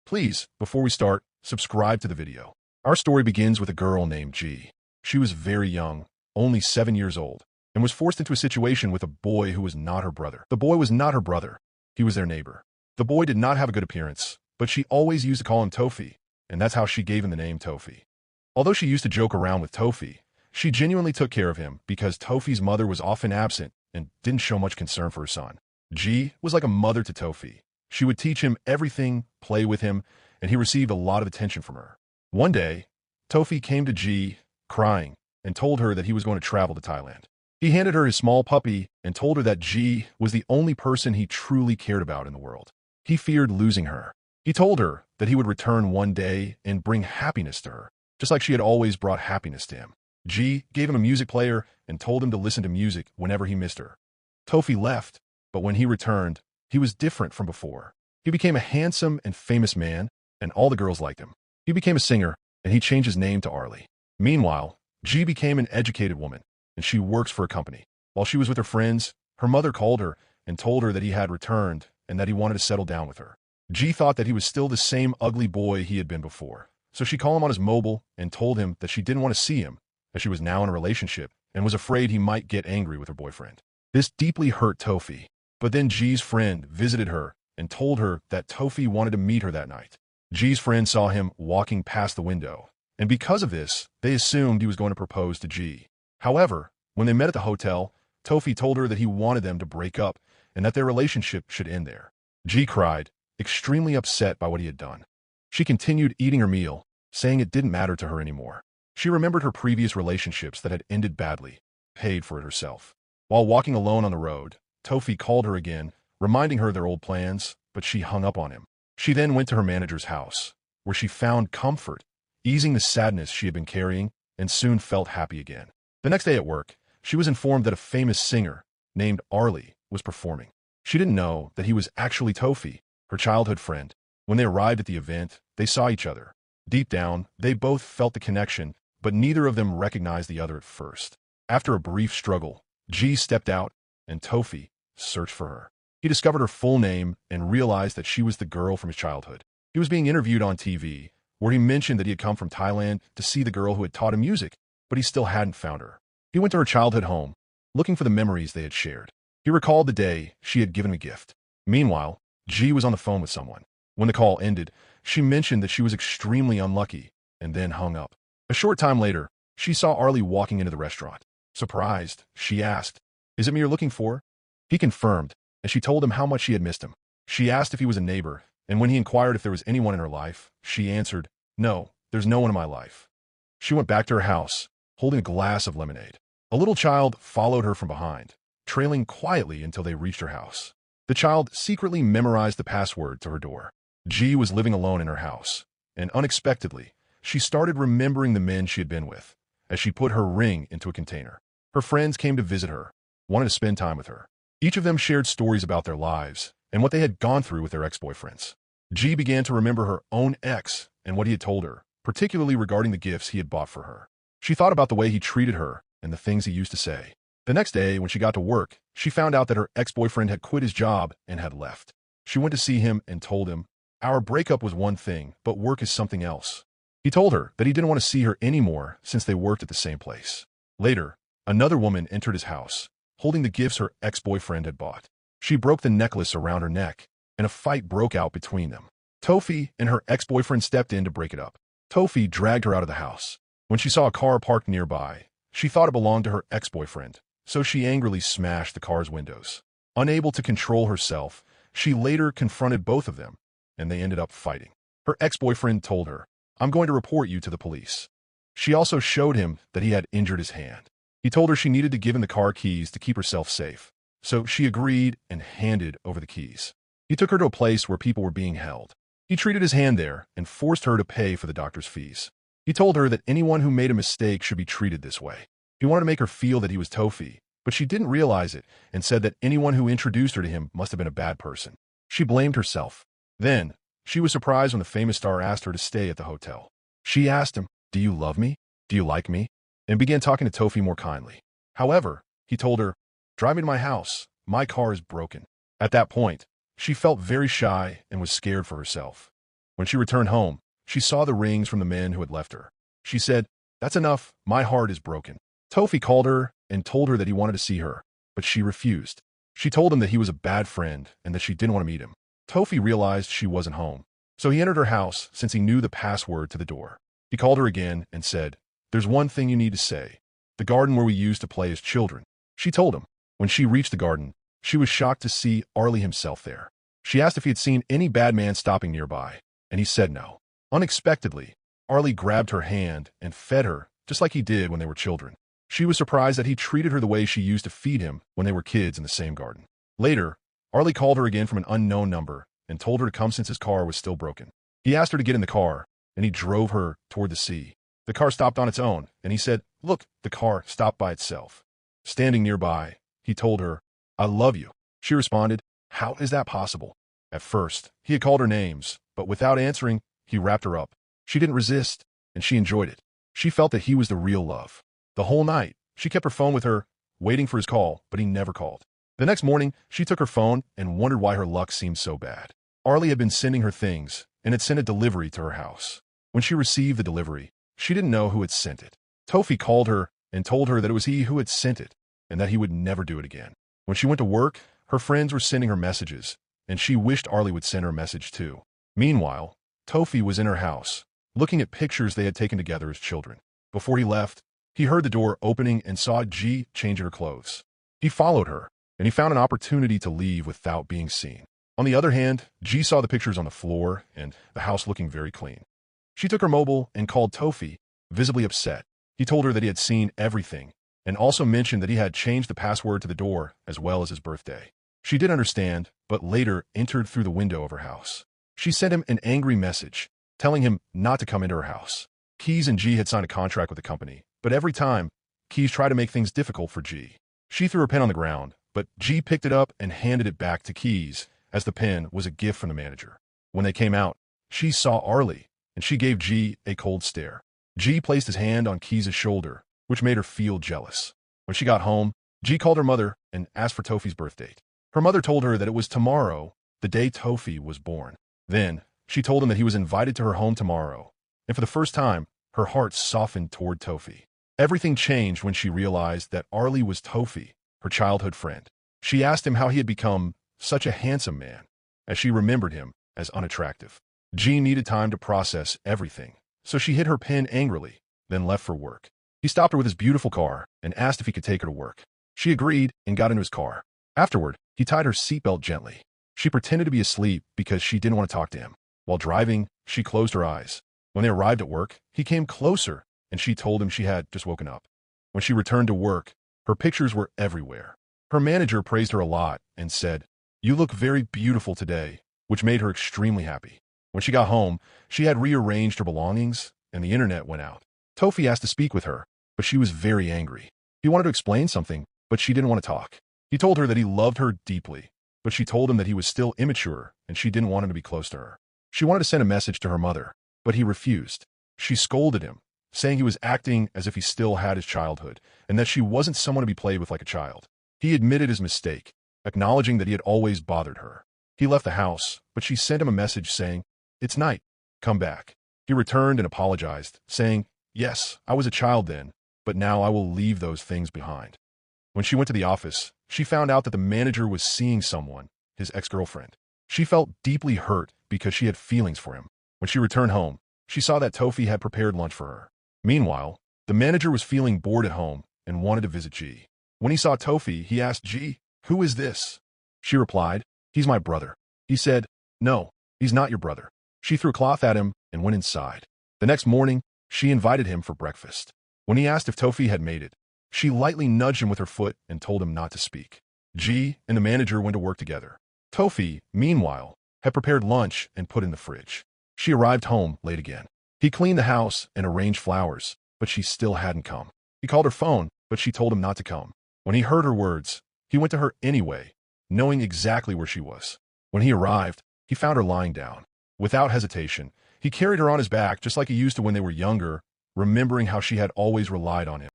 Please, before we start, subscribe to the video. Our story begins with a girl named G. She was very young, only 7 years old, and was forced into a situation with a boy who was not her brother. The boy was not her brother. He was their neighbor. The boy did not have a good appearance, but she always used to call him Tofi, and that's how she gave him the name Tofi. Although she used to joke around with Tofi, she genuinely took care of him because Tofi's mother was often absent and didn't show much concern for her son. G was like a mother to Tofi. She would teach him everything, play with him, and he received a lot of attention from her. One day, Tofi came to G, crying, and told her that he was going to travel to Thailand. He handed her his small puppy and told her that G was the only person he truly cared about in the world. He feared losing her. He told her that he would return one day and bring happiness to her, just like she had always brought happiness to him. G gave him a music player and told him to listen to music whenever he missed her. Tofi left, but when he returned, he was different from before. He became a handsome and famous man, and all the girls liked him. He became a singer, and he changed his name to Arlie. Meanwhile, G became an educated woman, and she works for a company. While she was with her friends, her mother called her and told her that he had returned and that he wanted to settle down with her. G thought that he was still the same ugly boy he had been before, so she called him on his mobile and told him that she didn't want to see him, as she was now in a relationship and was afraid he might get angry with her boyfriend. This deeply hurt Tofi, but then G's friend visited her and told her that Tofi wanted to meet her that night. G's friend saw him walking past the window, and because of this, they assumed he was going to propose to G. However, when they met at the hotel, Tofi told her that he wanted them to break up and that their relationship should end there. G cried, extremely upset by what he had done. She continued eating her meal, saying it didn't matter to her anymore. She remembered her previous relationships that had ended badly, paid for it herself. While walking alone on the road, Tofi called her again, reminding her of their old plans, but she hung up on him. She then went to her manager's house, where she found comfort, easing the sadness she had been carrying, and soon felt happy again. The next day at work, she was informed that a famous singer named Arlie was performing. She didn't know that he was actually Tofi, her childhood friend. When they arrived at the event, they saw each other. Deep down, they both felt the connection, but neither of them recognized the other at first. After a brief struggle, G stepped out, and Tofi searched for her. He discovered her full name and realized that she was the girl from his childhood. He was being interviewed on TV, where he mentioned that he had come from Thailand to see the girl who had taught him music, but he still hadn't found her. He went to her childhood home, looking for the memories they had shared. He recalled the day she had given him a gift. Meanwhile, G was on the phone with someone. When the call ended, she mentioned that she was extremely unlucky, and then hung up. A short time later, she saw Arlie walking into the restaurant. Surprised, she asked, "Is it me you're looking for?" He confirmed, and she told him how much she had missed him. She asked if he was a neighbor, and when he inquired if there was anyone in her life, she answered, "No, there's no one in my life." She went back to her house, holding a glass of lemonade. A little child followed her from behind, trailing quietly until they reached her house. The child secretly memorized the password to her door. G was living alone in her house, and unexpectedly, she started remembering the men she had been with, as she put her ring into a container. Her friends came to visit her, wanted to spend time with her. Each of them shared stories about their lives and what they had gone through with their ex-boyfriends. G began to remember her own ex and what he had told her, particularly regarding the gifts he had bought for her. She thought about the way he treated her and the things he used to say. The next day, when she got to work, she found out that her ex-boyfriend had quit his job and had left. She went to see him and told him, "Our breakup was one thing, but work is something else." He told her that he didn't want to see her anymore since they worked at the same place. Later, another woman entered his house, holding the gifts her ex-boyfriend had bought. She broke the necklace around her neck, and a fight broke out between them. Tofi and her ex-boyfriend stepped in to break it up. Tofi dragged her out of the house. When she saw a car parked nearby, she thought it belonged to her ex-boyfriend, so she angrily smashed the car's windows. Unable to control herself, she later confronted both of them, and they ended up fighting. Her ex-boyfriend told her, "I'm going to report you to the police." She also showed him that he had injured his hand. He told her she needed to give him the car keys to keep herself safe, so she agreed and handed over the keys. He took her to a place where people were being held. He treated his hand there and forced her to pay for the doctor's fees. He told her that anyone who made a mistake should be treated this way. He wanted to make her feel that he was Tofi, but she didn't realize it and said that anyone who introduced her to him must have been a bad person. She blamed herself. Then, she was surprised when the famous star asked her to stay at the hotel. She asked him, "Do you love me? Do you like me?" and began talking to Tofi more kindly. However, he told her, "Drive me to my house. My car is broken." At that point, she felt very shy and was scared for herself. When she returned home, she saw the rings from the men who had left her. She said, "That's enough, my heart is broken." Tofi called her and told her that he wanted to see her, but she refused. She told him that he was a bad friend and that she didn't want to meet him. Tofi realized she wasn't home, so he entered her house since he knew the password to the door. He called her again and said, "There's one thing you need to say. The garden where we used to play as children." She told him. When she reached the garden, she was shocked to see Arlie himself there. She asked if he had seen any bad man stopping nearby, and he said no. Unexpectedly, Arlie grabbed her hand and fed her, just like he did when they were children. She was surprised that he treated her the way she used to feed him when they were kids in the same garden. Later, Arlie called her again from an unknown number and told her to come since his car was still broken. He asked her to get in the car, and he drove her toward the sea. The car stopped on its own, and he said, "Look, the car stopped by itself." Standing nearby, he told her, "I love you." She responded, "How is that possible?" At first, he had called her names, but without answering, he wrapped her up. She didn't resist, and she enjoyed it. She felt that he was the real love. The whole night, she kept her phone with her, waiting for his call, but he never called. The next morning, she took her phone and wondered why her luck seemed so bad. Arlie had been sending her things and had sent a delivery to her house. When she received the delivery, she didn't know who had sent it. Tofi called her and told her that it was he who had sent it and that he would never do it again. When she went to work, her friends were sending her messages, and she wished Arlie would send her a message too. Meanwhile, Tofi was in her house, looking at pictures they had taken together as children. Before he left, he heard the door opening and saw G changing her clothes. He followed her, and he found an opportunity to leave without being seen. On the other hand, G saw the pictures on the floor and the house looking very clean. She took her mobile and called Tofi, visibly upset. He told her that he had seen everything, and also mentioned that he had changed the password to the door as well as his birthday. She did understand, but later entered through the window of her house. She sent him an angry message, telling him not to come into her house. Keys and G had signed a contract with the company, but every time, Keys tried to make things difficult for G. She threw her pen on the ground, but G picked it up and handed it back to Keys, as the pen was a gift from the manager. When they came out, she saw Arlie, and she gave G a cold stare. G placed his hand on Keys' shoulder, which made her feel jealous. When she got home, G called her mother and asked for Tofi's birth date. Her mother told her that it was tomorrow, the day Tofi was born. Then, she told him that he was invited to her home tomorrow, and for the first time, her heart softened toward Tofi. Everything changed when she realized that Arlie was Tofi, her childhood friend. She asked him how he had become such a handsome man, as she remembered him as unattractive. G needed time to process everything, so she hit her pen angrily, then left for work. He stopped her with his beautiful car and asked if he could take her to work. She agreed and got into his car. Afterward, he tied her seatbelt gently. She pretended to be asleep because she didn't want to talk to him. While driving, she closed her eyes. When they arrived at work, he came closer, and she told him she had just woken up. When she returned to work, her pictures were everywhere. Her manager praised her a lot and said, "You look very beautiful today," which made her extremely happy. When she got home, she had rearranged her belongings, and the internet went out. Tofi asked to speak with her, but she was very angry. He wanted to explain something, but she didn't want to talk. He told her that he loved her deeply, but she told him that he was still immature and she didn't want him to be close to her. She wanted to send a message to her mother, but he refused. She scolded him, saying he was acting as if he still had his childhood and that she wasn't someone to be played with like a child. He admitted his mistake, acknowledging that he had always bothered her. He left the house, but she sent him a message saying, "It's night. Come back." He returned and apologized, saying, "Yes, I was a child then, but now I will leave those things behind." When she went to the office, she found out that the manager was seeing someone, his ex-girlfriend. She felt deeply hurt because she had feelings for him. When she returned home, she saw that Tofi had prepared lunch for her. Meanwhile, the manager was feeling bored at home and wanted to visit G. When he saw Tofi, he asked G, "Who is this?" She replied, "He's my brother." He said, "No, he's not your brother." She threw a cloth at him and went inside. The next morning, she invited him for breakfast. When he asked if Tofi had made it, she lightly nudged him with her foot and told him not to speak. G and the manager went to work together. Tofi, meanwhile, had prepared lunch and put in the fridge. She arrived home late again. He cleaned the house and arranged flowers, but she still hadn't come. He called her phone, but she told him not to come. When he heard her words, he went to her anyway, knowing exactly where she was. When he arrived, he found her lying down. Without hesitation, he carried her on his back just like he used to when they were younger, remembering how she had always relied on him.